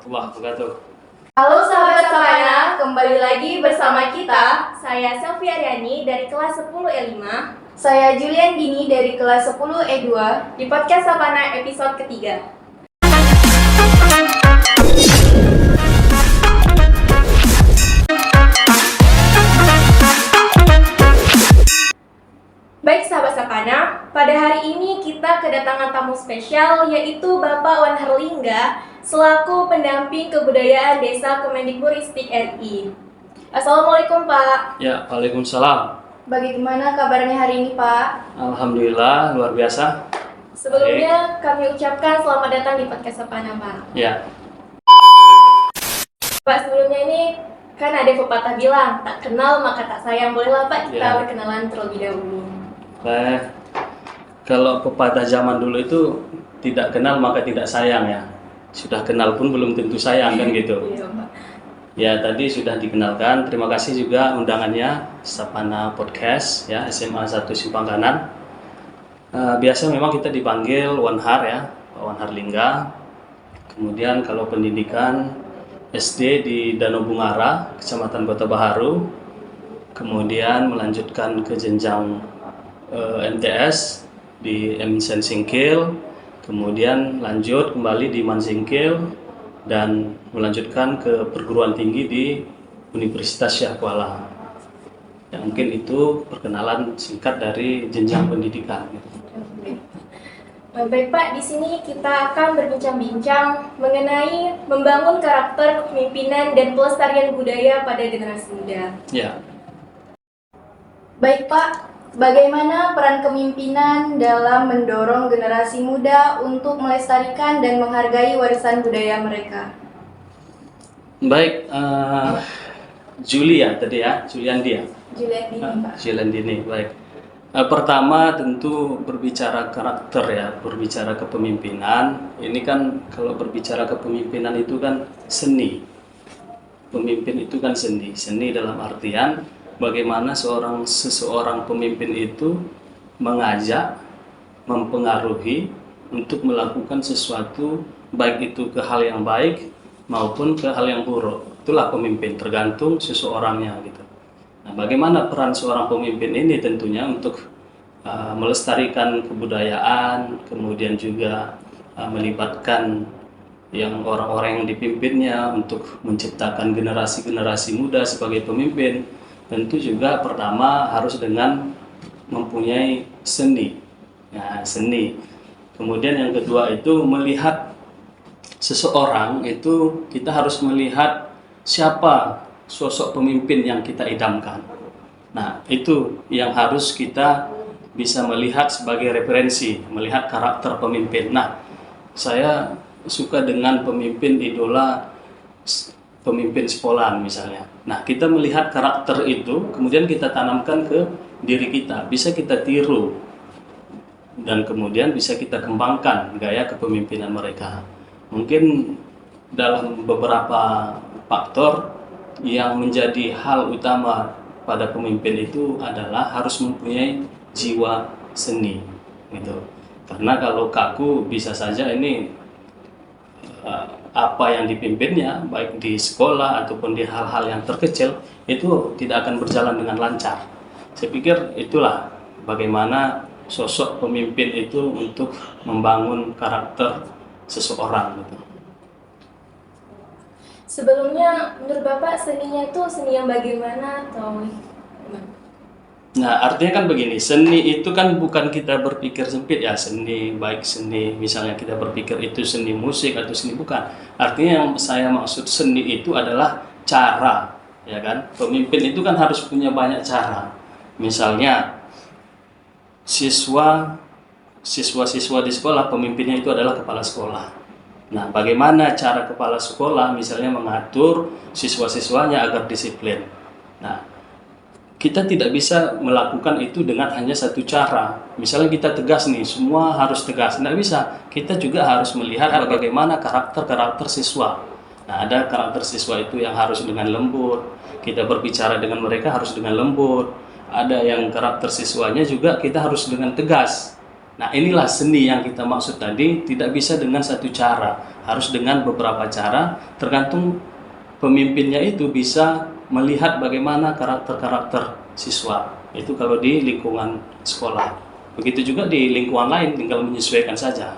warahmatullahi wabarakatuh. Halo sahabat Sapana, kembali lagi bersama kita. Saya Selvi Aryani dari kelas 10 E5. Saya Julian Dini dari kelas 10 E2 di podcast Sapana episode ketiga. Baik sahabat Sapana, pada hari ini kita kedatangan tamu spesial yaitu Bapak Wan Herlingga selaku pendamping kebudayaan Desa Kemendikbudristek RI. Assalamualaikum Pak. Ya, waalaikumsalam. Bagaimana kabarnya hari ini Pak? Alhamdulillah, luar biasa. Sebelumnya kami ucapkan selamat datang di podcast Sapana Pak. Ya, Pak, sebelumnya ini kan ada pepatah bilang, tak kenal maka tak sayang. Bolehlah Pak kita Ya. berkenalan terlebih dahulu. kalau pepatah zaman dulu itu tidak kenal maka tidak sayang ya. Sudah kenal pun belum tentu sayang kan gitu. Iya Pak. Ya, tadi sudah dikenalkan. Terima kasih juga undangannya Sapana Podcast ya, SMA 1 Simpang Kanan. Biasa memang kita dipanggil Wanhar ya, Pak Wan Herlingga. Kemudian kalau pendidikan SD di Danau Bungara, Kecamatan Kota Baharu. Kemudian melanjutkan ke jenjang MTS di Emsen Singkil. Kemudian lanjut kembali di Mansingkil dan melanjutkan ke perguruan tinggi di Universitas Syah Kuala. Ya, mungkin itu perkenalan singkat dari jenjang pendidikan. Baik Pak, di sini kita akan berbincang-bincang mengenai membangun karakter kepemimpinan dan pelestarian budaya pada generasi muda. Ya, Baik Pak, bagaimana peran kepemimpinan dalam mendorong generasi muda untuk melestarikan dan menghargai warisan budaya mereka? baik. Julia tadi ya, Juliandi ya. Julian Dini Pak. Juliandini, baik. Pertama tentu berbicara karakter ya, berbicara kepemimpinan. Ini kan kalau berbicara kepemimpinan itu kan seni. Pemimpin itu kan seni. Seni dalam artian bagaimana seseorang pemimpin itu mengajak, mempengaruhi untuk melakukan sesuatu baik itu ke hal yang baik maupun ke hal yang buruk. Itulah pemimpin, tergantung seseorangnya gitu. Nah, bagaimana peran seorang pemimpin ini tentunya untuk melestarikan kebudayaan, kemudian juga melibatkan yang orang-orang yang dipimpinnya untuk menciptakan generasi-generasi muda sebagai pemimpin. Tentu juga pertama harus dengan mempunyai seni. Nah, seni. Kemudian yang kedua itu melihat seseorang itu kita harus melihat siapa sosok pemimpin yang kita idamkan. Nah, itu yang harus kita bisa melihat sebagai referensi, melihat karakter pemimpin. Nah, saya suka dengan pemimpin idola, pemimpin sekolahan misalnya. Nah, kita melihat karakter itu, kemudian kita tanamkan ke diri kita. Bisa kita tiru, dan kemudian bisa kita kembangkan gaya kepemimpinan mereka. Mungkin dalam beberapa faktor yang menjadi hal utama pada pemimpin itu adalah harus mempunyai jiwa seni gitu. Karena kalau kaku bisa saja ini apa yang dipimpinnya baik di sekolah ataupun di hal-hal yang terkecil itu tidak akan berjalan dengan lancar. Saya pikir itulah bagaimana sosok pemimpin itu untuk membangun karakter seseorang gitu. Sebelumnya, menurut Bapak seninya itu seni yang bagaimana atau gimana? Nah, artinya kan begini, seni itu kan bukan kita berpikir sempit ya, seni, baik seni, misalnya kita berpikir itu seni musik atau seni, bukan. Artinya yang saya maksud seni itu adalah cara, ya kan? Pemimpin itu kan harus punya banyak cara. Misalnya, siswa-siswa di sekolah, pemimpinnya itu adalah kepala sekolah. Nah, bagaimana cara kepala sekolah misalnya mengatur siswa-siswanya agar disiplin. Nah, kita tidak bisa melakukan itu dengan hanya satu cara. Misalnya kita tegas nih, semua harus tegas. Tidak bisa. Kita juga harus melihat bagaimana karakter-karakter siswa. Nah, ada karakter siswa itu yang harus dengan lembut. Kita berbicara dengan mereka harus dengan lembut. Ada yang karakter siswanya juga kita harus dengan tegas. Nah, inilah seni yang kita maksud tadi, tidak bisa dengan satu cara, harus dengan beberapa cara, tergantung pemimpinnya itu bisa melihat bagaimana karakter-karakter siswa. Itu kalau di lingkungan sekolah. Begitu juga di lingkungan lain, tinggal menyesuaikan saja.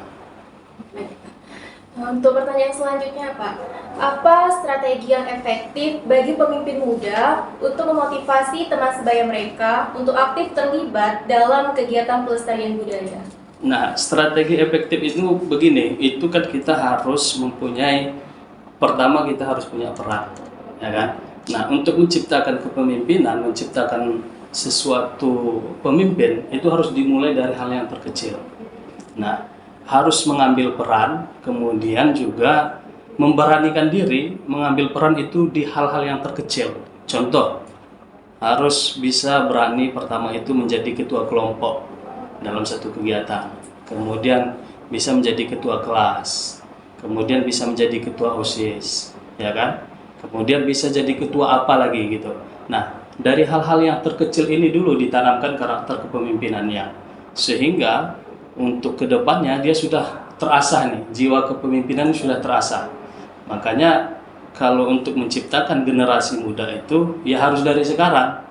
Untuk pertanyaan selanjutnya, Pak, apa strategi yang efektif bagi pemimpin muda untuk memotivasi teman sebaya mereka untuk aktif terlibat dalam kegiatan pelestarian budaya? Nah, strategi efektif itu begini, itu kan kita harus mempunyai, pertama kita harus punya peran, ya kan? Nah, untuk menciptakan kepemimpinan, menciptakan sesuatu pemimpin, itu harus dimulai dari hal yang terkecil. Nah, harus mengambil peran, kemudian juga memberanikan diri mengambil peran itu di hal-hal yang terkecil. Contoh, harus bisa berani pertama itu menjadi ketua kelompok dalam satu kegiatan, kemudian bisa menjadi ketua kelas, kemudian bisa menjadi ketua OSIS, ya kan? Kemudian bisa jadi ketua apa lagi gitu. Nah, dari hal-hal yang terkecil ini dulu ditanamkan karakter kepemimpinannya, sehingga untuk kedepannya dia sudah terasah nih, jiwa kepemimpinan sudah terasah. Makanya kalau untuk menciptakan generasi muda itu ya harus dari sekarang,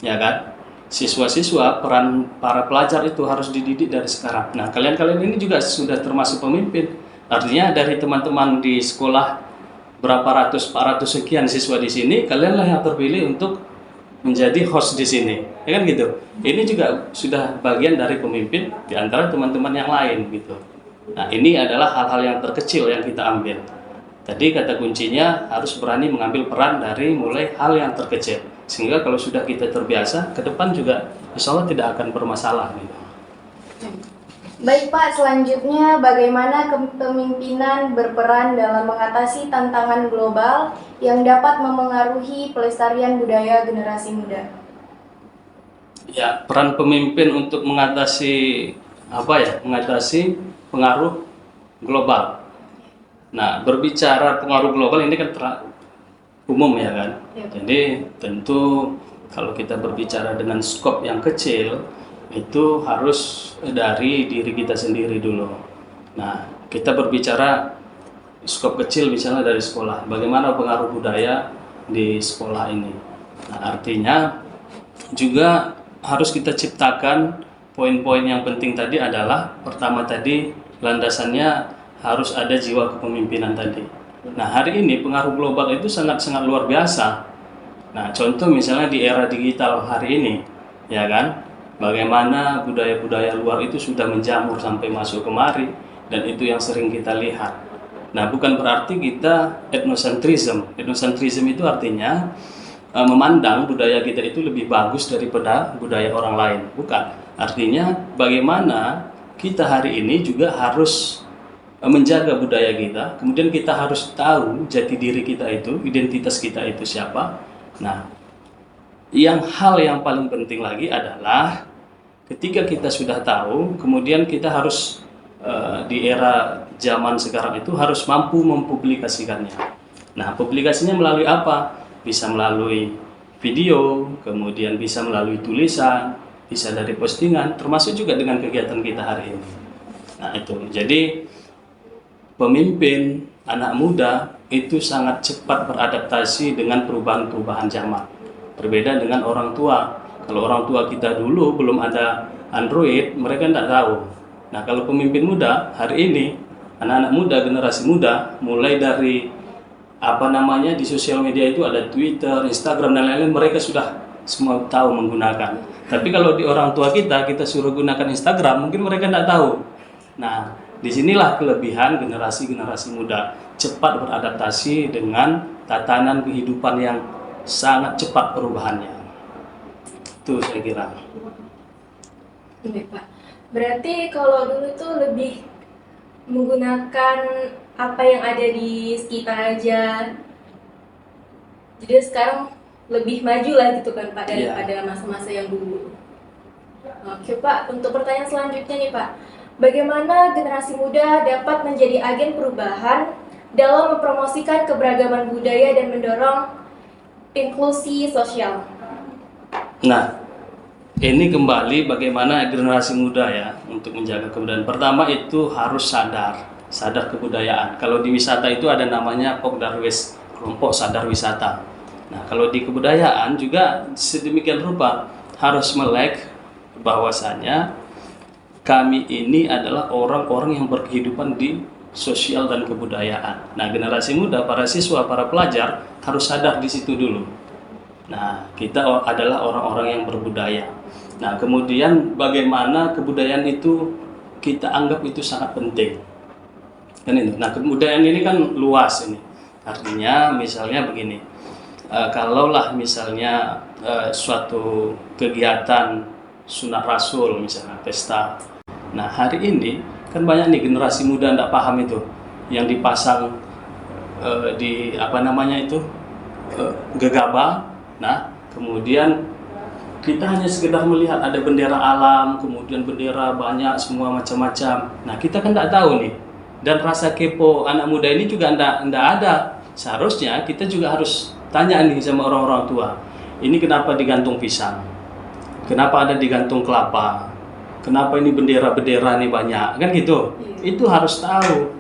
ya kan? Siswa-siswa, peran para pelajar itu harus dididik dari sekarang. Nah, kalian-kalian ini juga sudah termasuk pemimpin. Artinya dari teman-teman di sekolah berapa ratus, 400 sekian siswa di sini, kalianlah yang terpilih untuk menjadi host di sini, ya kan gitu. Ini juga sudah bagian dari pemimpin di antara teman-teman yang lain gitu. Nah, ini adalah hal-hal yang terkecil yang kita ambil. Tadi kata kuncinya harus berani mengambil peran dari mulai hal yang terkecil. Sehingga kalau sudah kita terbiasa, ke depan juga insya Allah tidak akan bermasalah gitu. Baik Pak, selanjutnya bagaimana kepemimpinan berperan dalam mengatasi tantangan global yang dapat memengaruhi pelestarian budaya generasi muda? Ya, peran pemimpin untuk mengatasi mengatasi pengaruh global. Nah, berbicara pengaruh global ini kan umum ya kan. Ya. Jadi tentu kalau kita berbicara dengan skop yang kecil itu harus dari diri kita sendiri dulu. Nah, kita berbicara skop kecil misalnya dari sekolah. Bagaimana pengaruh budaya di sekolah ini? Nah, artinya juga harus kita ciptakan poin-poin yang penting tadi adalah pertama tadi landasannya harus ada jiwa kepemimpinan tadi. Nah, hari ini pengaruh global itu sangat-sangat luar biasa. Nah, contoh misalnya di era digital hari ini, ya kan, bagaimana budaya-budaya luar itu sudah menjamur sampai masuk kemari, dan itu yang sering kita lihat. Nah, bukan berarti kita etnosentrism. Etnosentrism itu artinya memandang budaya kita itu lebih bagus daripada budaya orang lain. Bukan. Artinya bagaimana kita hari ini juga harus menjaga budaya kita, kemudian kita harus tahu jati diri kita itu, identitas kita itu siapa. Nah, hal yang paling penting lagi adalah ketika kita sudah tahu, kemudian kita harus di era zaman sekarang itu harus mampu mempublikasikannya. Nah, publikasinya melalui apa? Bisa melalui video, kemudian bisa melalui tulisan, bisa dari postingan, termasuk juga dengan kegiatan kita hari ini. Nah, itu. Jadi pemimpin anak muda itu sangat cepat beradaptasi dengan perubahan-perubahan zaman. Berbeda dengan orang tua. Kalau orang tua kita dulu belum ada Android, mereka tidak tahu. Nah, kalau pemimpin muda hari ini, anak-anak muda, generasi muda, mulai dari di sosial media itu ada Twitter, Instagram dan lain-lain, mereka sudah semua tahu menggunakan. Tapi kalau di orang tua kita suruh gunakan Instagram, mungkin mereka tidak tahu. Nah, disinilah kelebihan generasi-generasi muda, cepat beradaptasi dengan tatanan kehidupan yang sangat cepat perubahannya. Itu saya kira. Baik Pak, berarti kalau dulu tuh lebih menggunakan apa yang ada di sekitar aja, jadi sekarang lebih maju lah gitu kan Pak daripada masa-masa yang dulu. Oke Pak, untuk pertanyaan selanjutnya nih Pak, bagaimana generasi muda dapat menjadi agen perubahan dalam mempromosikan keberagaman budaya dan mendorong inklusi sosial? Nah, ini kembali bagaimana generasi muda ya untuk menjaga kebudayaan. Pertama itu harus sadar kebudayaan. Kalau di wisata itu ada namanya Pokdarwis, kelompok sadar wisata. Nah, kalau di kebudayaan juga sedemikian rupa harus melek bahwasanya kami ini adalah orang-orang yang berkehidupan di sosial dan kebudayaan. Nah, generasi muda, para siswa, para pelajar harus sadar di situ dulu. Nah, kita adalah orang-orang yang berbudaya. Nah, kemudian bagaimana kebudayaan itu kita anggap itu sangat penting. Kan itu. Nah, kebudayaan ini kan luas ini. Artinya misalnya begini. Kalaulah misalnya suatu kegiatan sunat rasul misalnya pesta. Nah, hari ini kan banyak nih generasi muda tidak paham itu yang dipasang di apa namanya itu gegabah. Nah, kemudian kita hanya sekedar melihat ada bendera alam, kemudian bendera banyak semua macam-macam. Nah, kita kan tidak tahu nih. Dan rasa kepo anak muda ini juga tidak ada. Seharusnya kita juga harus tanya nih sama orang-orang tua. Ini kenapa digantung pisang? Kenapa ada digantung kelapa? Kenapa ini bendera-bendera nih banyak? Kan gitu. Itu harus tahu.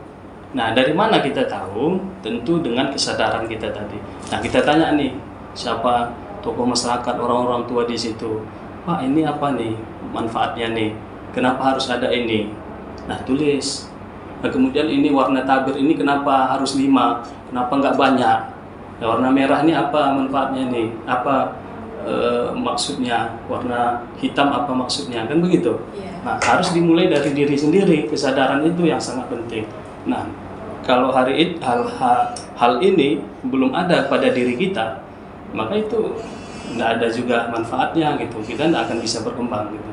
Nah, dari mana kita tahu? Tentu dengan kesadaran kita tadi. Nah, kita tanya nih, siapa tokoh masyarakat, orang-orang tua di situ. Pak, ini apa nih manfaatnya nih? Kenapa harus ada ini? Nah, tulis. Nah, kemudian ini warna tabir ini kenapa harus 5? Kenapa nggak banyak? Nah, warna merah ini apa manfaatnya nih? Apa maksudnya? Warna hitam apa maksudnya? Kan begitu. Nah, harus dimulai dari diri sendiri. Kesadaran itu yang sangat penting. Nah, kalau hal ini belum ada pada diri kita, maka itu nggak ada juga manfaatnya gitu. Kita nggak akan bisa berkembang gitu.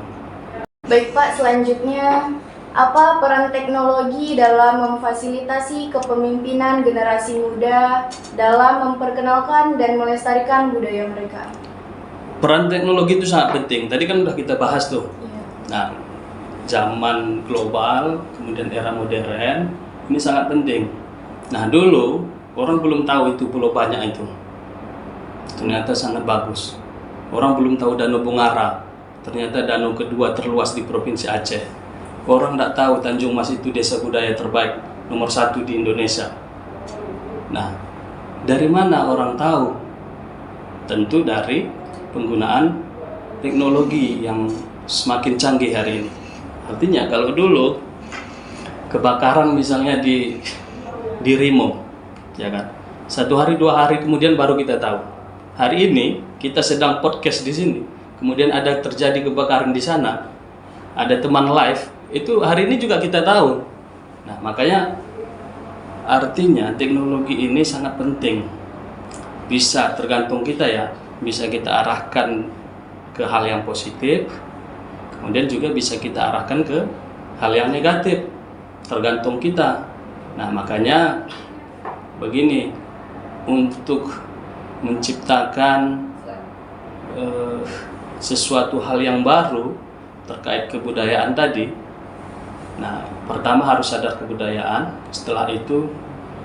Baik Pak, selanjutnya apa peran teknologi dalam memfasilitasi kepemimpinan generasi muda dalam memperkenalkan dan melestarikan budaya mereka? Peran teknologi itu sangat penting. Tadi kan udah kita bahas tuh. Nah, zaman global, kemudian era modern, ini sangat penting. Nah, dulu orang belum tahu itu pulau banyak itu. Ternyata sangat bagus. Orang belum tahu Danau Bungara. Ternyata danau kedua terluas di Provinsi Aceh. Orang tidak tahu Tanjung Mas itu desa budaya terbaik nomor 1 di Indonesia. Nah, dari mana orang tahu? Tentu dari penggunaan teknologi yang semakin canggih hari ini. Artinya kalau dulu kebakaran misalnya di Rimo, ya kan? 1 hari 2 hari kemudian baru kita tahu. Hari ini kita sedang podcast di sini, kemudian ada terjadi kebakaran di sana, ada teman live, itu hari ini juga kita tahu. Nah, makanya artinya teknologi ini sangat penting. Bisa tergantung kita ya, bisa kita arahkan ke hal yang positif, kemudian juga bisa kita arahkan ke hal yang negatif, tergantung kita. Nah, makanya begini, untuk menciptakan sesuatu hal yang baru terkait kebudayaan tadi. Nah, pertama harus sadar kebudayaan, setelah itu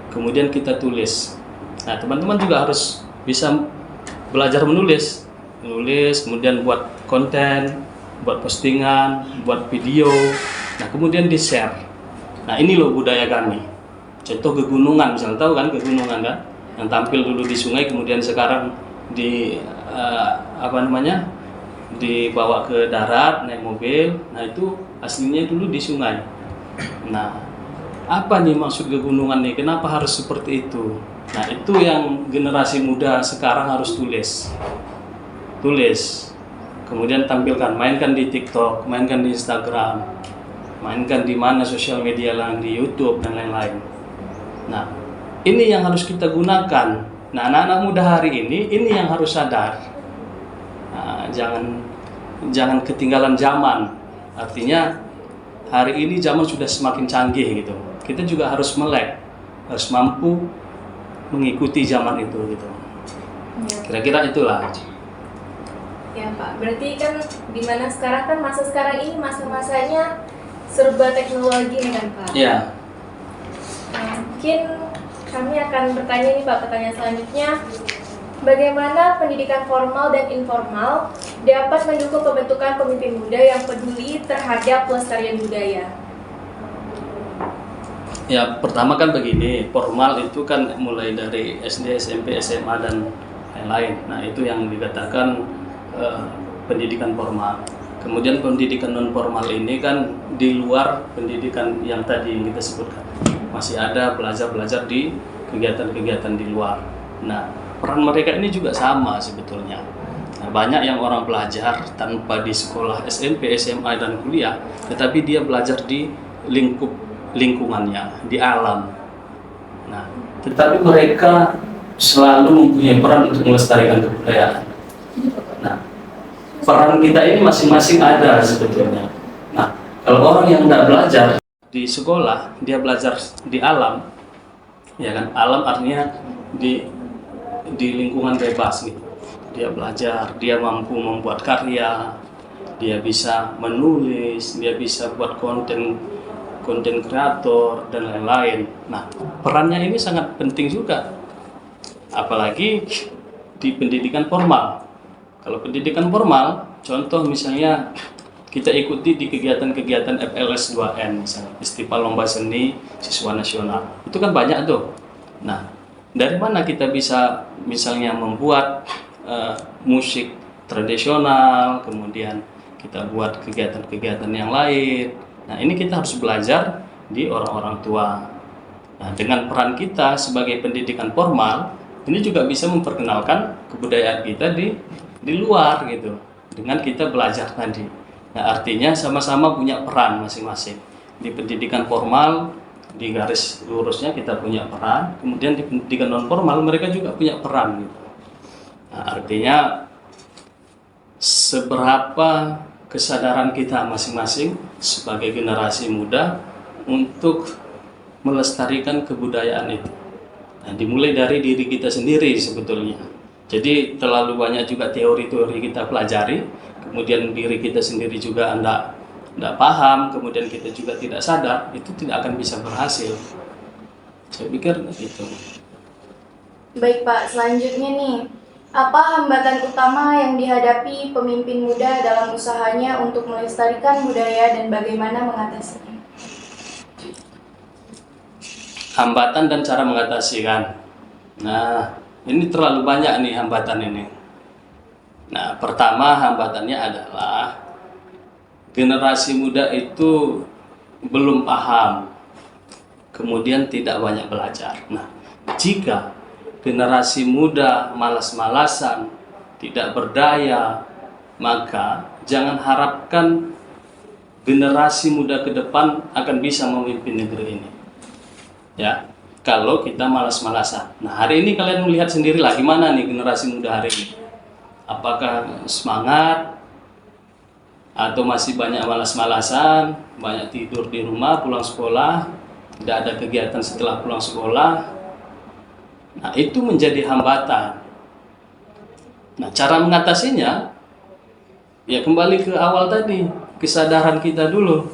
kemudian kita tulis. Nah, teman-teman juga harus bisa belajar menulis, kemudian buat konten, buat postingan, buat video. Nah, kemudian di-share. Nah, ini loh budaya kami. Contoh kegunungan, misalnya tahu kan kegunungan kan? Yang tampil dulu di sungai, kemudian sekarang dibawa ke darat naik mobil. Nah, itu aslinya dulu di sungai. Nah, apa nih maksud kegunungan nih? Kenapa harus seperti itu? Nah, itu yang generasi muda sekarang harus tulis, kemudian tampilkan, mainkan di TikTok, mainkan di Instagram, mainkan di mana sosial media lain, di YouTube dan lain-lain. Nah, ini yang harus kita gunakan. Nah, anak-anak muda hari ini yang harus sadar. Nah, jangan ketinggalan zaman. Artinya hari ini zaman sudah semakin canggih gitu. Kita juga harus melek, harus mampu mengikuti zaman itu gitu. Kira-kira itulah. Ya Pak, berarti kan dimana sekarang kan masa sekarang ini masa-masanya serba teknologi nih kan Pak? Iya. Nah, mungkin kami akan bertanya nih Pak, pertanyaan selanjutnya. bagaimana pendidikan formal dan informal dapat mendukung pembentukan pemimpin muda yang peduli terhadap pelestarian budaya? Ya, pertama kan begini, formal itu kan mulai dari SD, SMP, SMA, dan lain-lain. Nah, itu yang dikatakan pendidikan formal. Kemudian pendidikan non formal ini kan di luar pendidikan yang tadi kita sebutkan. Masih ada belajar-belajar di kegiatan-kegiatan di luar. Nah, peran mereka ini juga sama sebetulnya. Nah, banyak yang orang belajar tanpa di sekolah SMP, SMA, dan kuliah, tetapi dia belajar di lingkungannya, di alam. Nah, tetapi mereka selalu mempunyai peran untuk melestarikan kebudayaan. Nah, peran kita ini masing-masing ada sebetulnya. Nah, kalau orang yang tidak belajar di sekolah, dia belajar di alam, ya kan? Alam artinya di lingkungan bebas gitu. Dia belajar, dia mampu membuat karya, dia bisa menulis, dia bisa buat konten kreator dan lain-lain. Nah, perannya ini sangat penting juga, apalagi di pendidikan formal. Kalau pendidikan formal, contoh misalnya kita ikuti di kegiatan-kegiatan FLS 2N, misalnya Festival Lomba Seni Siswa Nasional. Itu kan banyak tuh. Nah, dari mana kita bisa misalnya membuat musik tradisional, kemudian kita buat kegiatan-kegiatan yang lain. Nah, ini kita harus belajar di orang-orang tua. Nah, dengan peran kita sebagai pendidikan formal, ini juga bisa memperkenalkan kebudayaan kita di luar gitu, dengan kita belajar tadi. Nah, artinya sama-sama punya peran masing-masing. Di pendidikan formal, di garis lurusnya kita punya peran, kemudian di pendidikan non formal mereka juga punya peran gitu. Nah, artinya seberapa kesadaran kita masing-masing sebagai generasi muda untuk melestarikan kebudayaan itu. Nah, dimulai dari diri kita sendiri sebetulnya. Jadi terlalu banyak juga teori-teori kita pelajari, kemudian diri kita sendiri juga tidak paham, kemudian kita juga tidak sadar, itu tidak akan bisa berhasil. Saya pikir itu. Baik Pak, selanjutnya nih, apa hambatan utama yang dihadapi pemimpin muda dalam usahanya untuk melestarikan budaya dan bagaimana mengatasinya? Hambatan dan cara mengatasi kan. Nah, ini terlalu banyak nih hambatan ini. Nah, pertama hambatannya adalah generasi muda itu belum paham, kemudian tidak banyak belajar. Nah, jika generasi muda malas-malasan, tidak berdaya, maka jangan harapkan generasi muda ke depan akan bisa memimpin negeri ini. Ya, kalau kita malas-malasan. Nah, hari ini kalian melihat sendirilah gimana nih generasi muda hari ini. Apakah semangat atau masih banyak malas-malasan, banyak tidur di rumah, pulang sekolah, tidak ada kegiatan setelah pulang sekolah. Nah, itu menjadi hambatan. Nah, cara mengatasinya ya kembali ke awal tadi, kesadaran kita dulu.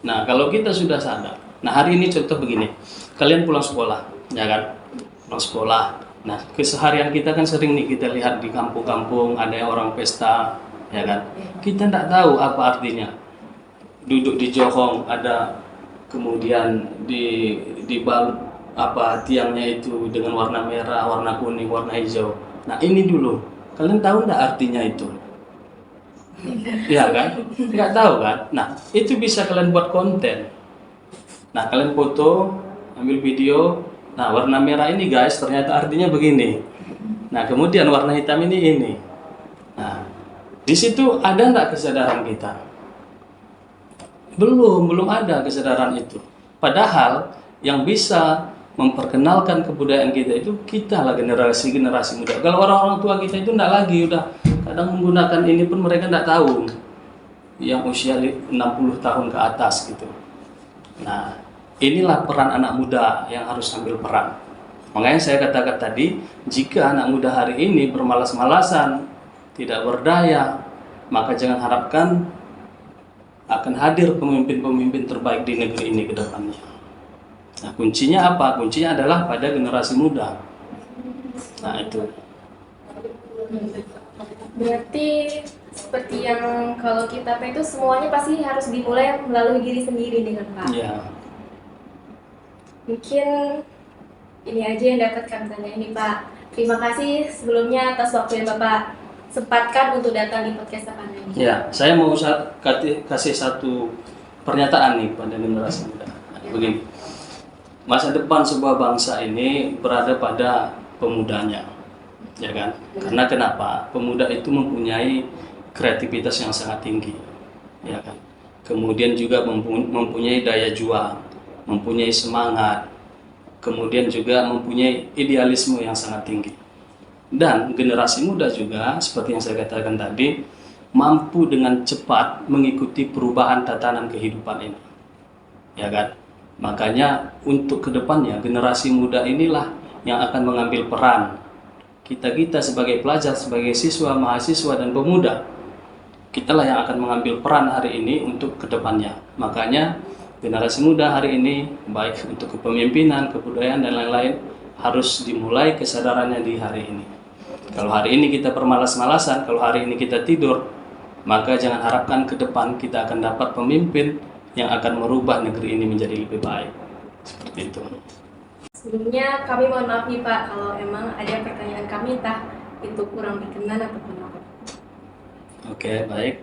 Nah, kalau kita sudah sadar. Nah, hari ini contoh begini. Kalian pulang sekolah, ya kan? Pulang sekolah. Nah, keseharian kita kan sering nih kita lihat di kampung-kampung ada yang orang pesta, ya kan? Kita tidak tahu apa artinya. Duduk di johong ada, kemudian dibalut tiangnya itu dengan warna merah, warna kuning, warna hijau. Nah, ini dulu. Kalian tahu nggak artinya itu? Ya kan? Nggak tahu kan? Nah, itu bisa kalian buat konten. Nah, kalian foto, ambil video. Nah, warna merah ini guys, ternyata artinya begini. Nah, kemudian warna hitam ini. Nah, di situ ada nggak kesadaran kita? Belum ada kesadaran itu. Padahal yang bisa memperkenalkan kebudayaan kita itu kita lah, generasi muda. Kalau orang-orang tua kita itu enggak lagi, udah kadang menggunakan ini pun mereka enggak tahu, yang usia 60 tahun ke atas gitu. Nah, inilah peran anak muda yang harus ambil peran. Makanya saya katakan tadi, jika anak muda hari ini bermalas-malasan, tidak berdaya, maka jangan harapkan akan hadir pemimpin-pemimpin terbaik di negeri ini ke depannya. Nah, kuncinya apa? Kuncinya adalah pada generasi muda. Nah, itu. Berarti seperti yang kalau kita itu semuanya pasti harus dimulai melalui diri sendiri dengan Pak. Ya, Mungkin ini aja yang dapat kami tanyain nih Pak. Terima kasih sebelumnya atas waktu yang Bapak sempatkan untuk datang di podcast Tapan ini. ya. Saya mau kasih satu pernyataan nih pada generasi muda. Begini, masa depan sebuah bangsa ini berada pada pemudanya, ya kan? Karena kenapa? Pemuda itu mempunyai kreativitas yang sangat tinggi, ya kan? Kemudian juga mempunyai daya juang, mempunyai semangat, kemudian juga mempunyai idealisme yang sangat tinggi. Dan generasi muda juga, seperti yang saya katakan tadi, mampu dengan cepat mengikuti perubahan tatanan kehidupan ini, ya kan? Makanya untuk kedepannya generasi muda inilah yang akan mengambil peran. Kita sebagai pelajar, sebagai siswa, mahasiswa, dan pemuda, kitalah yang akan mengambil peran hari ini untuk kedepannya. Makanya generasi muda hari ini, baik untuk kepemimpinan, kebudayaan, dan lain-lain, harus dimulai kesadarannya di hari ini. Kalau hari ini kita bermalas-malasan, kalau hari ini kita tidur, maka jangan harapkan ke depan kita akan dapat pemimpin yang akan merubah negeri ini menjadi lebih baik. Seperti itu. Sebelumnya kami mohon maaf nih Pak kalau emang ada pertanyaan kami entah itu kurang berkenan ataupun apa. Oke, baik.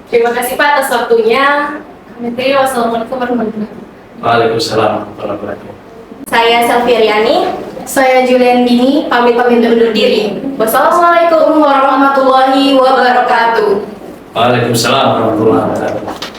Terima kasih Pak atas waktunya. Wassalamualaikum warahmatullahi wabarakatuh. Waalaikumsalam warahmatullahi wabarakatuh. Saya Selviariani. Saya Julian Dini, pamit undur diri. Wassalamualaikum warahmatullahi wabarakatuh. Waalaikumsalam warahmatullahi wabarakatuh.